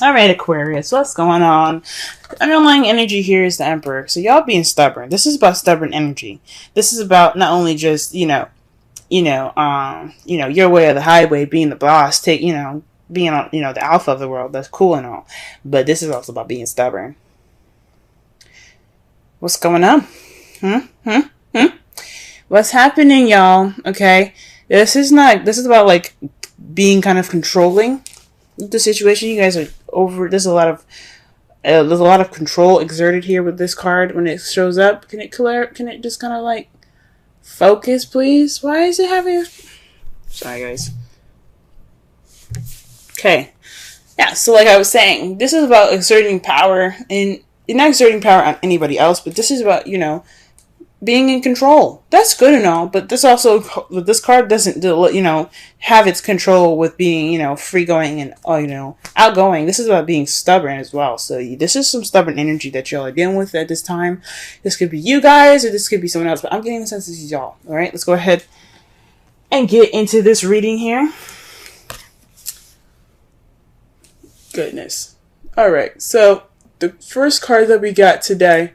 All right, Aquarius, what's going on? The underlying energy here is the Emperor. So y'all being stubborn. This is about stubborn energy. This is about not only just your way or the highway, being the boss, being on, the alpha of the world. That's cool and all, but this is also about being stubborn. What's going on? What's happening, y'all? Okay, this is about like being kind of controlling the situation. You guys are over. There's a lot of control exerted here with this card when it shows up. Can it just kind of like focus, please? Why is it having? Sorry, guys. Okay, yeah. So like I was saying, this is about exerting power, and you're not exerting power on anybody else, but this is about being in control. That's good and all, but this card doesn't have its control with being free going and outgoing. This is about being stubborn as well. So this is some stubborn energy that y'all are dealing with at this time. This could be you guys or this could be someone else, but I'm getting the sense this is y'all. All right, let's go ahead and get into this reading here. Goodness. All right, so the first card that we got today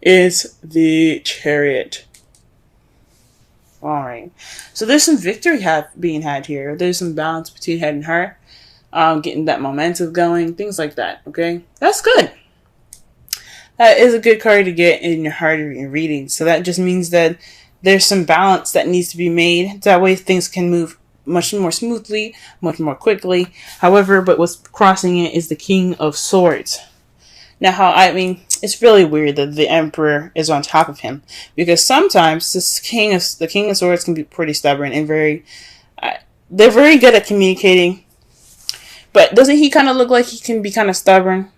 is the Chariot. Alright. So there's some victory being had here. There's some balance between head and heart. Getting that momentum going. Things like that. Okay? That's good. That is a good card to get in your heart or your reading. So that just means that there's some balance that needs to be made. That way things can move much more smoothly, much more quickly. However, but what's crossing it is the King of Swords. Now, it's really weird that the Emperor is on top of him, because sometimes the King of Swords can be pretty stubborn and they're very good at communicating. But doesn't he kind of look like he can be kind of stubborn?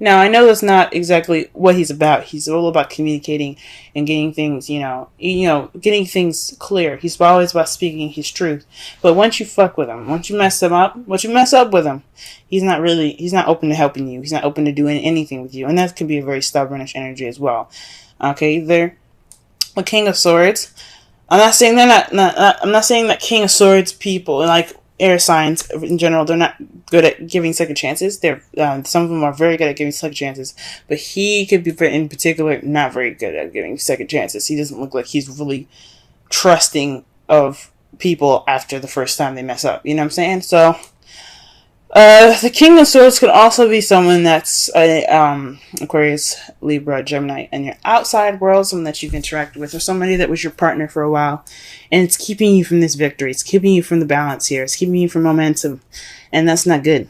Now, I know that's not exactly what he's about. He's all about communicating and getting things, getting things clear. He's always about speaking his truth. But once you fuck with him, once you mess up with him, he's not open to helping you. He's not open to doing anything with you. And that can be a very stubbornish energy as well. Okay, they're a King of Swords. I'm not saying I'm not saying that King of Swords people, like air signs in general, they're not good at giving second chances. Some of them are very good at giving second chances, but he could be, in particular, not very good at giving second chances. He doesn't look like he's really trusting of people after the first time they mess up. You know what I'm saying? So, the King of Swords could also be someone that's Aquarius, Libra, Gemini, and your outside world, someone that you've interacted with, or somebody that was your partner for a while, and it's keeping you from this victory. It's keeping you from the balance here. It's keeping you from momentum, and that's not good.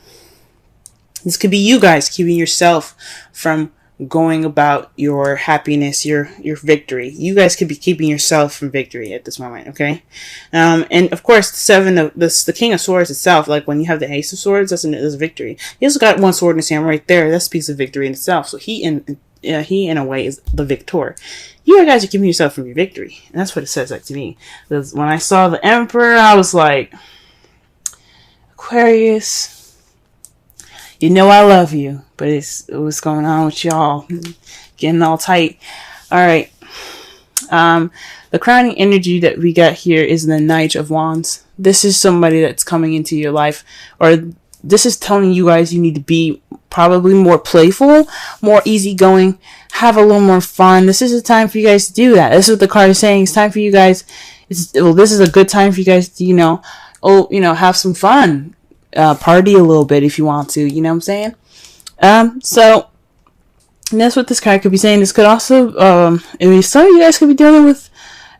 This could be you guys keeping yourself from going about your happiness, your victory. You guys could be keeping yourself from victory at this moment, okay? And of course, the King of Swords itself, like when you have the Ace of Swords, that's a victory. He also got one sword in his hand right there. That's a piece of victory in itself. So he in a way is the victor. You guys are keeping yourself from your victory, and that's what it says like to me. Because when I saw the Emperor, I was like, Aquarius, you know I love you, but what's going on with y'all? Getting all tight. Alright. The crowning energy that we got here is the Knight of Wands. This is somebody that's coming into your life, or this is telling you guys you need to be probably more playful, more easygoing, have a little more fun. This is a time for you guys to do that. This is what the card is saying. It's time for you guys. This is a good time for you guys to, have some fun. Party a little bit if you want to, you know what I'm saying? So that's what this card could be saying. This could also, some of you guys could be dealing with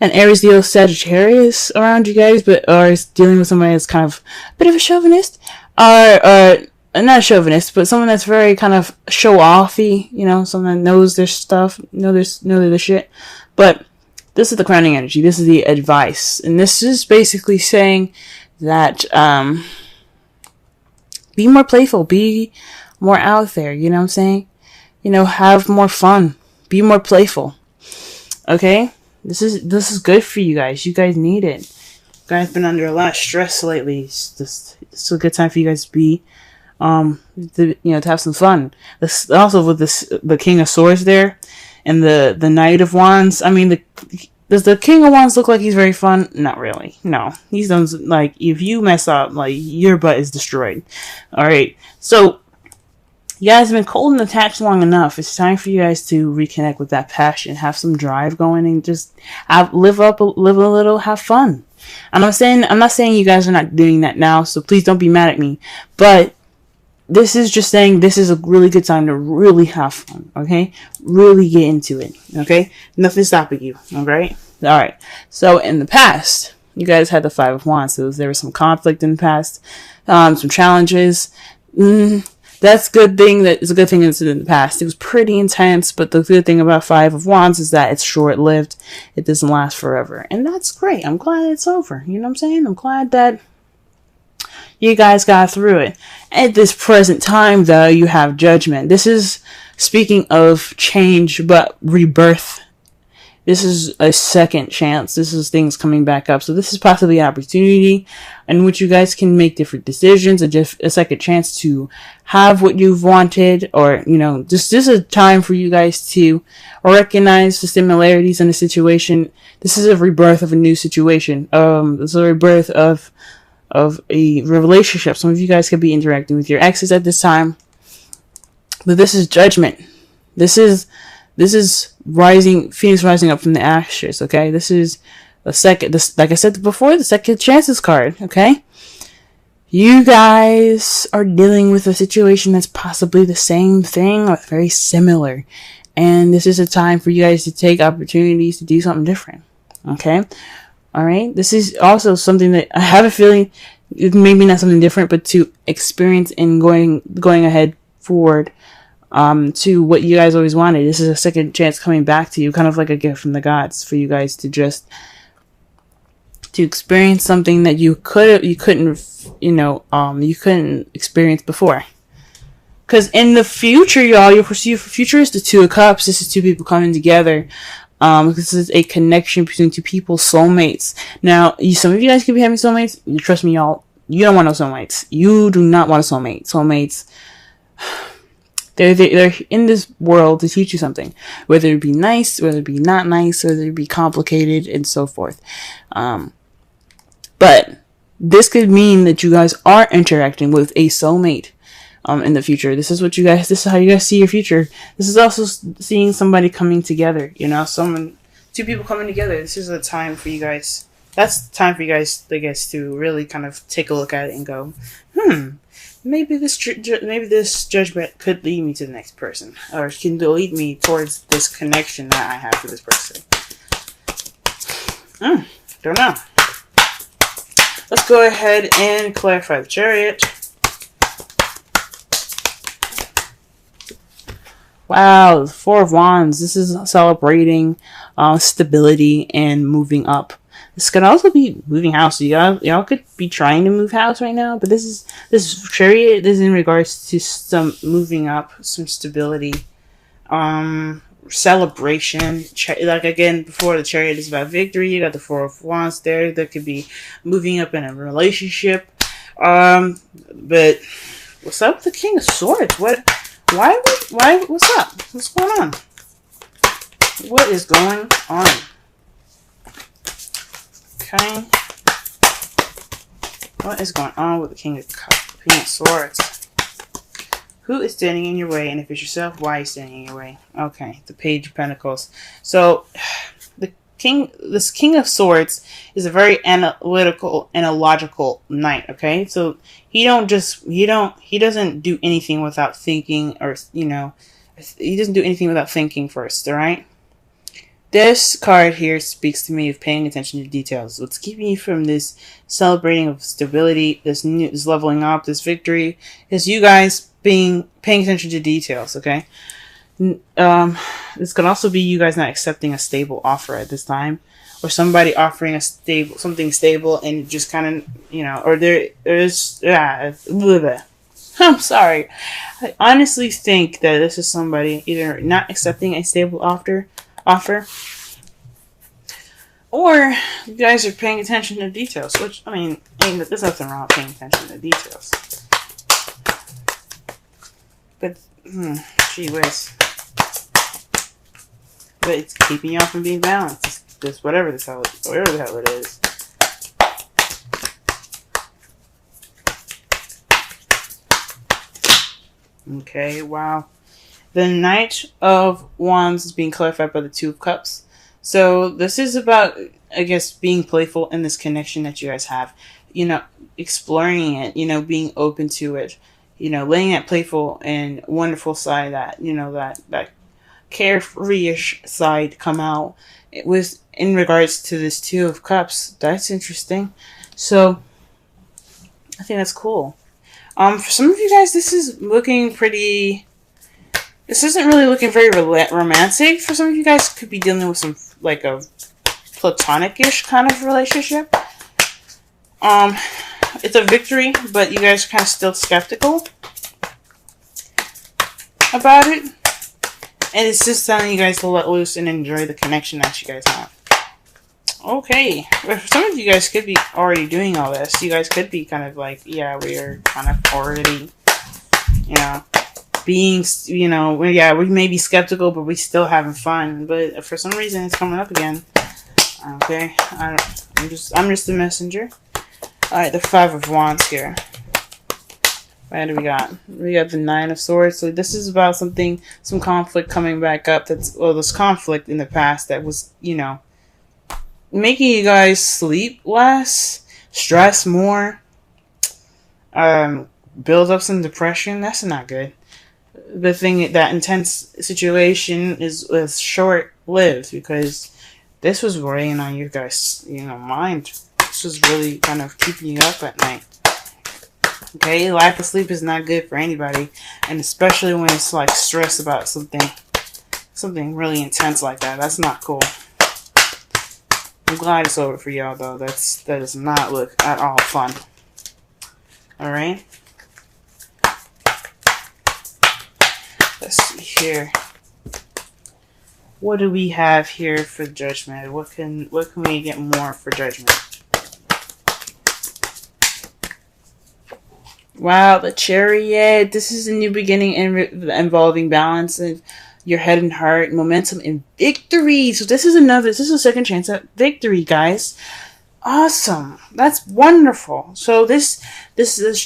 an Aries, Leo, Sagittarius around you guys, or dealing with somebody that's kind of a bit of a chauvinist, or not a chauvinist, but someone that's very kind of show-offy, someone that knows their stuff, know their shit. But this is the crowning energy. This is the advice, and this is basically saying that, be more playful, be more out there, you know what I'm saying? Have more fun, be more playful. Okay? This is good for you guys. You guys need it. You guys have been under a lot of stress lately. It's a good time for you guys to be to have some fun. This also with the King of Swords there and the Knight of Wands. I mean, does the King of Wands look like he's very fun? Not really. No. He's done, like, if you mess up, like, your butt is destroyed. Alright. So, You guys have been cold and attached long enough. It's time for you guys to reconnect with that passion, have some drive going, and just live a little, have fun. I'm not saying you guys are not doing that now, so please don't be mad at me. But this is just saying this is a really good time to really have fun, okay? Really get into it, okay? Nothing's stopping you, alright? Alright, so in the past, you guys had the Five of Wands, so there was some conflict in the past, some challenges. That's a good thing that is a good thing that's in the past. It was pretty intense, but the good thing about Five of Wands is that it's short-lived. It doesn't last forever, and that's great. I'm glad it's over, you know what I'm saying? I'm glad that you guys got through it. At this present time, though, you have Judgment. This is, speaking of change, but rebirth. This is a second chance. This is things coming back up. So this is possibly an opportunity in which you guys can make different decisions, and just a second chance to have what you've wanted, or, you know, this is a time for you guys to recognize the similarities in the situation. This is a rebirth of a new situation. This is a rebirth of a relationship. Some of you guys could be interacting with your exes at this time, but this is Judgment. This is Phoenix rising up from the ashes. Okay, this is like I said before, the second chances card. Okay, you guys are dealing with a situation that's possibly the same thing or very similar, and this is a time for you guys to take opportunities to do something different. Okay. All right. This is also something that I have a feeling, maybe not something different, but to experience and going ahead forward, to what you guys always wanted. This is a second chance coming back to you, kind of like a gift from the gods for you guys to just to experience something that you couldn't experience before. Because in the future, y'all, your future is the Two of Cups. This is two people coming together. This is a connection between two people, soulmates. Now, some of you guys could be having soulmates. Trust me, y'all. You don't want no soulmates. You do not want a soulmate. Soulmates, they're in this world to teach you something. Whether it be nice, whether it be not nice, whether it be complicated, and so forth. But this could mean that you guys are interacting with a soulmate. In the future. This is how you guys see your future. This is also seeing somebody coming together, you know, two people coming together. This is a time for you guys. That's the time for you guys, I guess, to really kind of take a look at it and go, maybe this judgment could lead me to the next person, or can lead me towards this connection that I have with this person. Don't know. Let's go ahead and clarify the Chariot. Wow, the Four of Wands. This is celebrating stability and moving up. This could also be moving house. So y'all could be trying to move house right now, but this Chariot is in regards to some moving up, some stability, celebration. Like again, before the Chariot is about victory. You got the Four of Wands there. That could be moving up in a relationship. But what's up with the King of Swords? Why, what's up? What's going on? What is going on? Okay. What is going on with the King of Swords? Who is standing in your way? And if it's yourself, why are you standing in your way? Okay, the Page of Pentacles. So, this King of Swords is a very analytical and a logical knight, okay? So he doesn't do anything without thinking, or, you know, he doesn't do anything without thinking first, all right? This card here speaks to me of paying attention to details. What's keeping you from this celebrating of stability, this leveling up, this victory, is you guys paying attention to details, okay? This could also be you guys not accepting a stable offer at this time, or somebody offering something stable, and just kind of, you know, or I'm sorry. I honestly think that this is somebody either not accepting a stable offer, or you guys are paying attention to details, which, I mean, there's nothing wrong with paying attention to details. But, gee whiz. But it's keeping y'all from being balanced. Just whatever the hell it is. Okay, wow. The Knight of Wands is being clarified by the Two of Cups. So this is about, I guess, being playful in this connection that you guys have. You know, exploring it, you know, being open to it. You know, letting that playful and wonderful side, that, you know, that carefree-ish side come out. It was in regards to this Two of Cups. That's interesting. So I think that's cool. For some of you guys, this is looking pretty. This isn't really looking very romantic. For some of you guys, could be dealing with some like a platonic-ish kind of relationship. It's a victory, but you guys are kind of still skeptical about it. And it's just telling you guys to let loose and enjoy the connection that you guys have. Okay. For some of you guys could be already doing all this. You guys could be kind of like, yeah, we are kind of already, you know, being, you know, yeah, we may be skeptical, but we still having fun. But for some reason, it's coming up again. Okay. I'm just a messenger. Alright, the Five of Wands here. What do we got? We got the Nine of Swords. So this is about something, some conflict coming back up. That's, well, this conflict in the past that was, you know, making you guys sleep less, stress more, build up some depression. That's not good. The thing, that intense situation was short-lived because this was weighing on you guys, you know, mind. This was really kind of keeping you up at night. Okay, lack of sleep is not good for anybody, and especially when it's like stress about something really intense like that. That's not cool. I'm glad it's over for y'all though. That does not look at all fun. All right. Let's see here. What do we have here for Judgment? What can we get more for Judgment? Wow, the Chariot. This is a new beginning involving balance of your head and heart, momentum, and victory. So this is a second chance at victory, guys. Awesome. That's wonderful. So this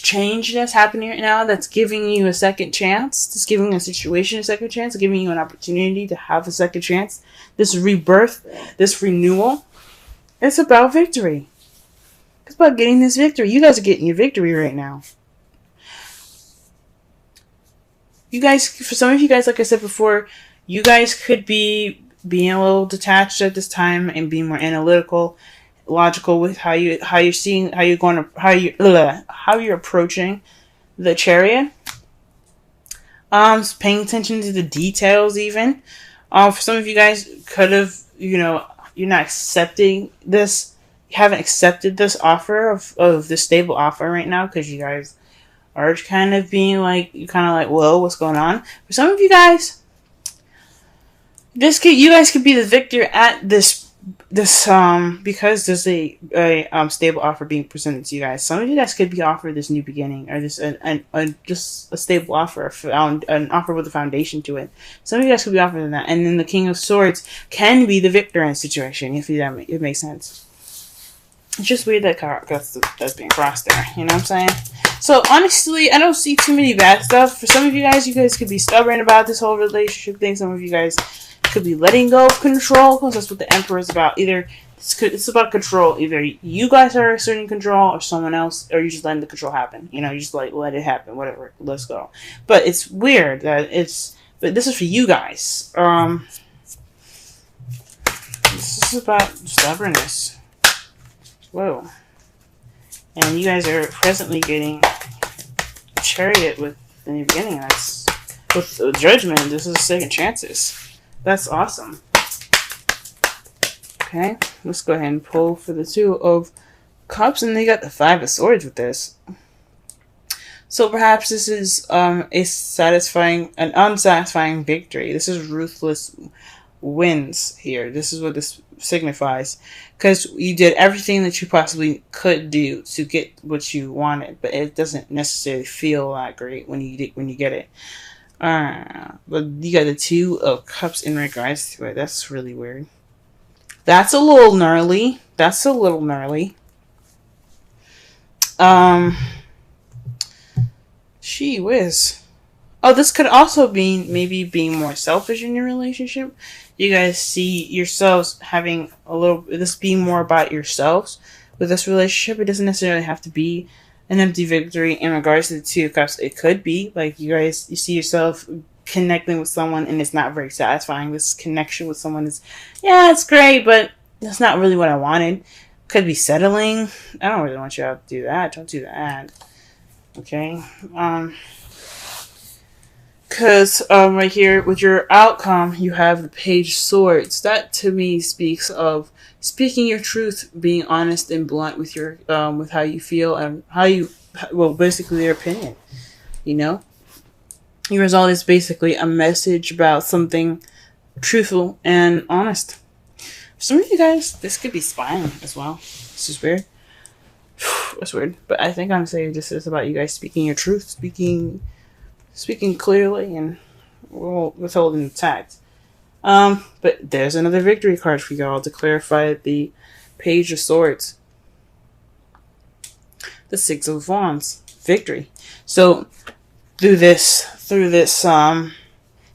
change that's happening right now, that's giving you a second chance. It's giving a situation a second chance, giving you an opportunity to have a second chance. This rebirth, this renewal, it's about victory. It's about getting this victory. You guys are getting your victory right now. You guys, for some of you guys, like I said before, you guys could be being a little detached at this time and being more analytical, logical with how you're approaching the Chariot. Paying attention to the details even. For some of you guys could have, you know, you're not accepting this, you haven't accepted this offer of this stable offer right now because you guys are kind of being like, you're kind of like, whoa, what's going on? For some of you guys, you guys could be the victor at this because there's a stable offer being presented to you guys. Some of you guys could be offered this new beginning, or this just a stable offer, an offer with a foundation to it. Some of you guys could be offered that, and then the King of Swords can be the victor in a situation, if it makes sense. It's just weird that that's being crossed there. You know what I'm saying? So honestly, I don't see too many bad stuff. For some of you guys could be stubborn about this whole relationship thing. Some of you guys could be letting go of control, because that's what the Emperor is about. Either it's about control. Either you guys are asserting control, or someone else, or you just letting the control happen. You know, you just like let it happen. Whatever. Let's go. But it's weird that but this is for you guys. This is about stubbornness. Whoa. And you guys are presently getting a Chariot with the new beginning. That's with the Judgment. This is second chances. That's awesome. Okay, let's go ahead and pull for the Two of Cups, and they got the Five of Swords with this. So perhaps this is an unsatisfying victory. This is ruthless wins here. This is what this signifies, because you did everything that you possibly could do to get what you wanted, but it doesn't necessarily feel that great when you get it. But you got the Two of Cups in regards to it. That's really weird. That's a little gnarly. Gee whiz. Oh, this could also be maybe being more selfish in your relationship. You guys see yourselves having this being more about yourselves with this relationship. It doesn't necessarily have to be an empty victory in regards to the Two of Cups. It could be like you see yourself connecting with someone and it's not very satisfying. This connection with someone is, yeah, it's great, but that's not really what I wanted. Could be settling. I don't really want you to do that. Don't do that. Okay. Because right here with your outcome, you have the Page of Swords. That to me speaks of speaking your truth, being honest and blunt with your with how you feel and basically their opinion. You know, your result is basically a message about something truthful and honest. For some of you guys, this could be spying as well. This is weird. That's weird, but I think I'm saying this is about you guys speaking your truth, speaking clearly and withholding the tact. But there's another victory card for y'all to clarify the Page of Swords. The Six of Wands. Victory. So through this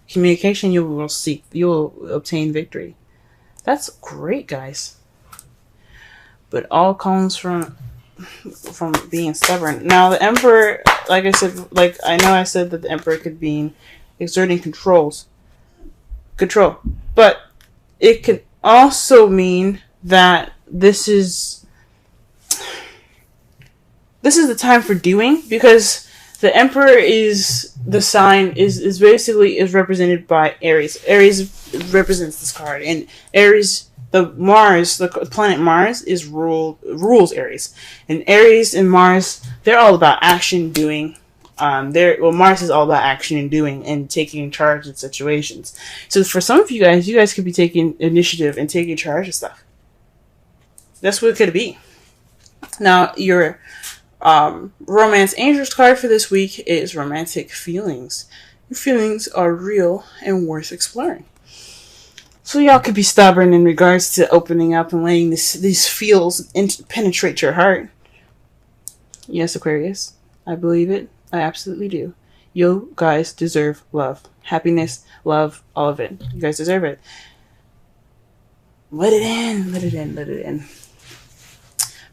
communication, you will obtain victory. That's great, guys. But all comes from being stubborn. Now the Emperor, like I said, I said that the Emperor could be exerting control, but it could also mean that this is the time for doing, because the Emperor is the sign is basically represented by Aries. Aries represents this card, and Aries, the planet Mars rules Aries, and Aries and Mars, they're all about action, doing. Mars is all about action and doing and taking charge in situations. So for some of you guys could be taking initiative and taking charge of stuff. That's what it could be. Now, your romance angels card for this week is romantic feelings. Your feelings are real and worth exploring. So y'all could be stubborn in regards to opening up and letting these feels penetrate your heart. Yes, Aquarius, I believe it. I absolutely do. You guys deserve love, happiness, love, all of it. You guys deserve it. Let it in, let it in, let it in.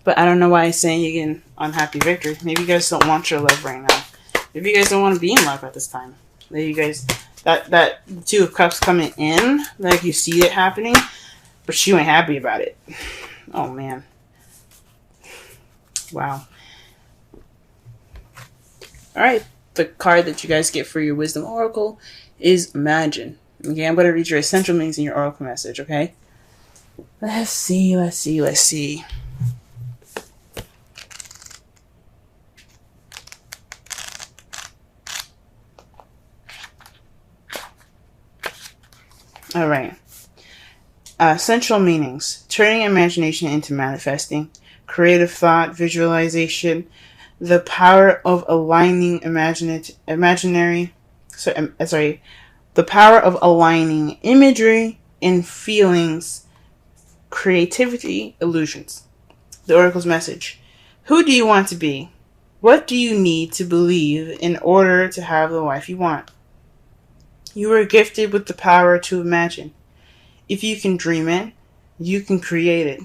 But I don't know why I'm saying you get an unhappy victory. Maybe you guys don't want your love right now. Maybe you guys don't want to be in love at this time. Maybe you guys, that Two of Cups coming in, like you see it happening, but you ain't happy about it. Oh, man. Wow. Alright, the card that you guys get for your Wisdom Oracle is Imagine. Okay, I'm going to read your essential meanings in your Oracle message, okay? Let's see. Alright. Essential meanings. Turning imagination into manifesting. Creative thought, visualization. The power of aligning the power of aligning imagery and feelings, creativity, illusions. The Oracle's message. Who do you want to be? What do you need to believe in order to have the life you want? You are gifted with the power to imagine. If you can dream it, you can create it.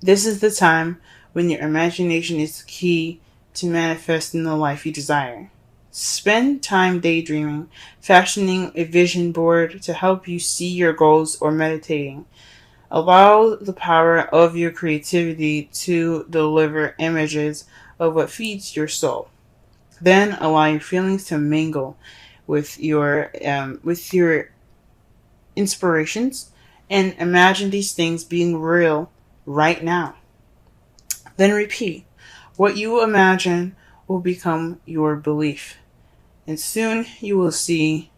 This is the time when your imagination is key to manifesting the life you desire. Spend time daydreaming, fashioning a vision board to help you see your goals, or meditating. Allow the power of your creativity to deliver images of what feeds your soul. Then allow your feelings to mingle with your inspirations and imagine these things being real right now. Then repeat. What you imagine will become your belief. And soon you will see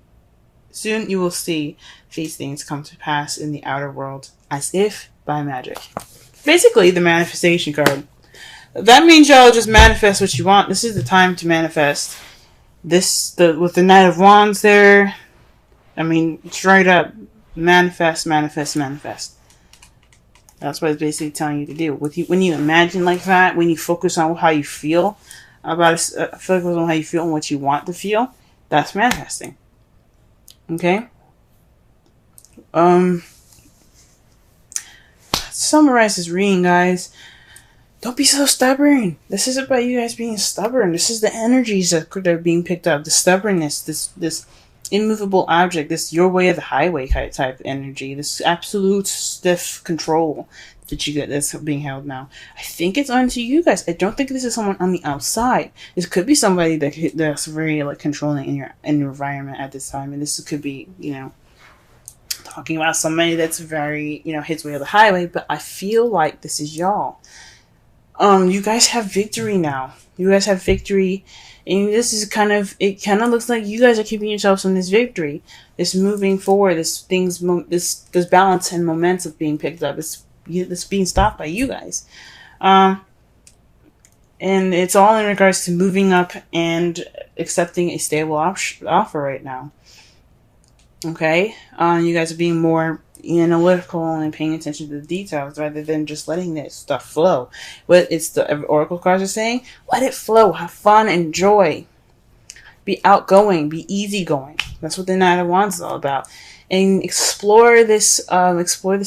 these things come to pass in the outer world as if by magic. Basically, the manifestation card. That means y'all just manifest what you want. This is the time to manifest. With the Knight of Wands there, I mean, straight up, manifest. That's what it's basically telling you to do. When you imagine like that, when you focus on how you feel focus on how you feel and what you want to feel, that's manifesting. Okay. Summarize this reading, guys. Don't be so stubborn. This is about you guys being stubborn. This is the energies that are being picked up. The stubbornness, this immovable object, this your way of the highway type energy, this absolute stiff control that you get that's being held now. I think it's onto you guys. I don't think this is someone on the outside. This could be somebody that's very like controlling in your environment at this time, and this could be, you know, talking about somebody that's very, you know, his way of the highway. But I feel like this is y'all. You guys have victory now. You guys have victory, and this is it kind of looks like you guys are keeping yourselves on this victory, this moving forward, this balance and momentum being picked up. This being stopped by you guys, and it's all in regards to moving up and accepting a stable offer right now. Okay, you guys are being more analytical and paying attention to the details rather than just letting this stuff flow. What it's the oracle cards are saying: let it flow, have fun, enjoy, be outgoing, be easygoing. That's what the Knight of Wands is all about. And explore this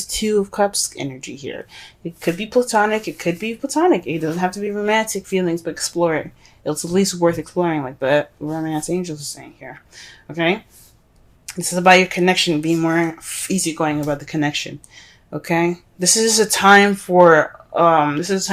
Two of Cups energy here. It could be platonic, it could be platonic. It doesn't have to be romantic feelings, but explore it. It's at least worth exploring, like the romance angels are saying here. Okay. This is about your connection, being more easygoing about the connection. Okay? This is a time for this is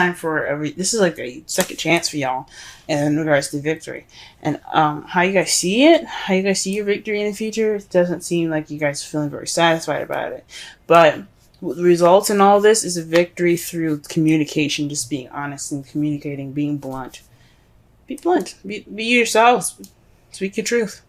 like a second chance for y'all in regards to victory. And how you guys see it, how you guys see your victory in the future, it doesn't seem like you guys are feeling very satisfied about it. But what results in all this is a victory through communication, just being honest and communicating, being blunt. Be blunt. Be yourselves. Speak your truth.